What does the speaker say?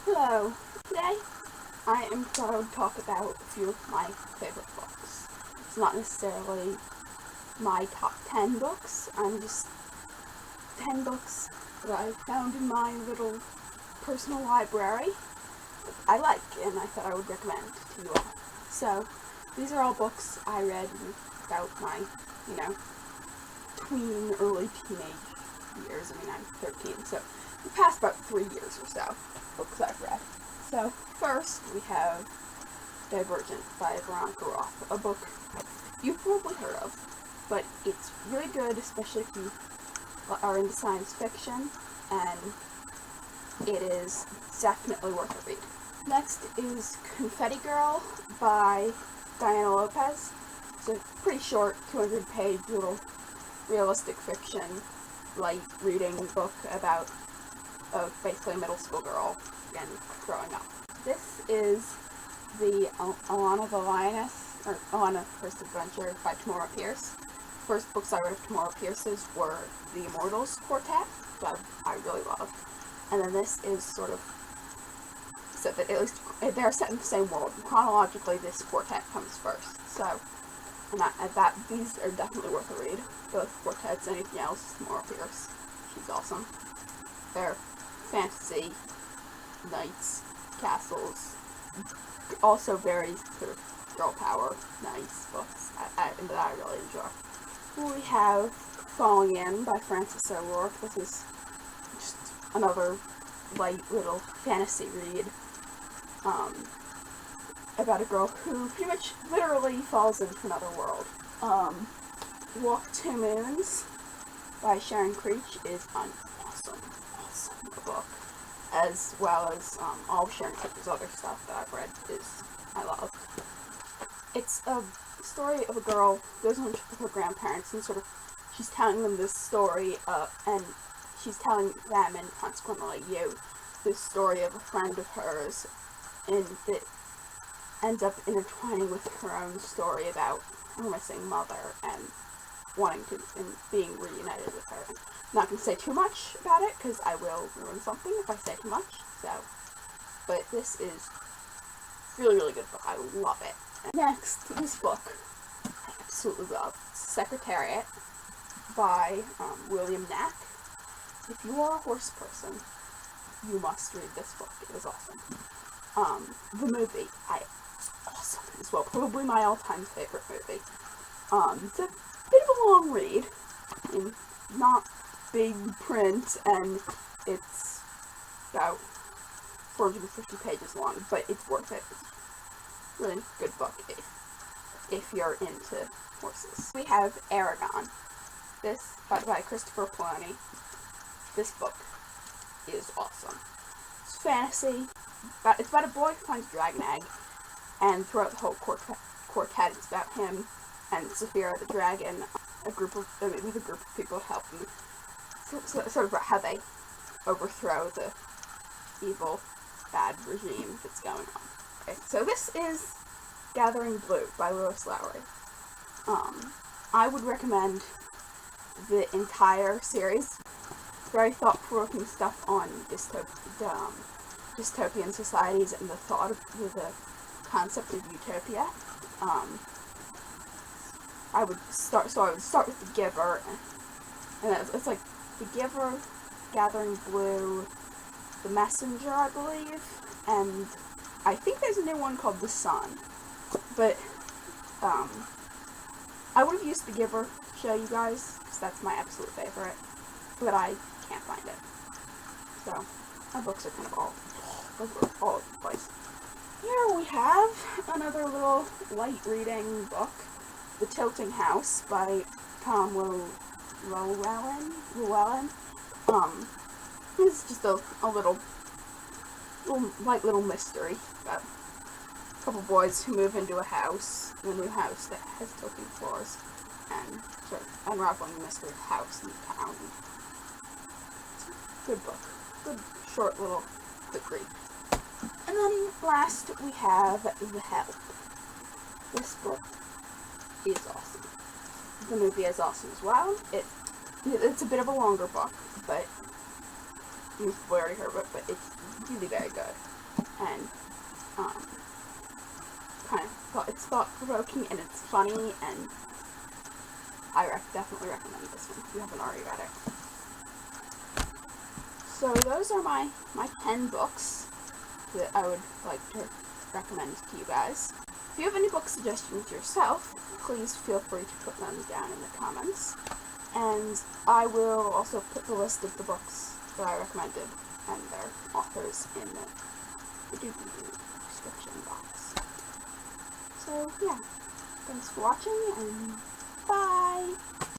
Hello, today I am going to talk about a few of my favorite books. It's not necessarily my top 10 books, I'm just 10 books that I found in my little personal library that I like and I thought I would recommend to you all. So, these are all books I read about my, tween, early teenage years. I'm 13, so the past about 3 years or so, books I've read. So, first we have Divergent by Veronica Roth, a book you've probably heard of, but it's really good, especially if you are into science fiction, and it is definitely worth a read. Next is Confetti Girl by Lopez. It's a pretty short, 200-page little realistic fiction, light reading book about basically a middle school girl and growing up. This is the Alanna the Lioness, or Alanna First Adventure by Tamora Pierce. First books I read of Tamora Pierce's were the Immortals quartet, that I really loved. And then this is sort of, so that at least they're set in the same world. Chronologically, this quartet comes first. So, these are definitely worth a read. Both quartets, anything else, Tamora Pierce. She's awesome. They're fantasy, knights, castles, also very sort of girl power, nice books that I really enjoy. We have Falling In by Frances O'Rourke. This is just another light little fantasy read about a girl who pretty much literally falls into another world. Walk Two Moons by Sharon Creech is an awesome book, as well as all of Sharon Creech's other stuff that I've read I love. It's a story of a girl who goes on a trip with her grandparents, and she's telling them this story, and she's telling them, and consequently you, this story of a friend of hers, and it ends up intertwining with her own story about her missing mother and wanting to, and being reunited with her. I'm not going to say too much about it, because I will ruin something if I say too much, but this is really, really good book. I love it. And next, this book I absolutely love, Secretariat by William Nack. If you are a horse person, you must read this book. It is awesome. The movie, it's awesome as well. Probably my all-time favorite movie. It's a bit of a long read, and not big print, and it's about 450 pages long, but it's worth it. It's a really good book if you're into horses. We have Eragon. This by Christopher Paolini. This book is awesome. It's fantasy. It's about a boy who finds a dragon egg, and throughout the whole quartet, it's about him and Saphira the dragon, with a group of people to help him. Sort of about how they overthrow the evil, bad regime that's going on. Okay, so this is Gathering Blue by Lois Lowry. I would recommend the entire series. Very thought-provoking stuff on dystopian societies and the concept of utopia. I would start with The Giver, and it's like The Giver, Gathering Blue, The Messenger, I believe, and I think there's a new one called The Sun, but I would have used The Giver to show you guys, because that's my absolute favorite, but I can't find it. So, my books are kind of all over the place. Here we have another little light reading book, The Tilting House by Llewellyn. This is just a little light little mystery about a couple boys who move into a new house that has tilting floors, and sort of unraveling the mystery of the house and the town. Good book. Good, short, little, quick read. And then last we have The Help. This book is awesome. The movie is awesome as well. It's a bit of a longer book, but you've already heard of it, but it's really very good. And, it's thought-provoking and it's funny, and I definitely recommend this one if you haven't already read it. So those are my 10 books that I would like to recommend to you guys. If you have any book suggestions yourself, please feel free to put them down in the comments. And I will also put the list of the books that I recommended and their authors in the description box. So yeah, thanks for watching, and bye!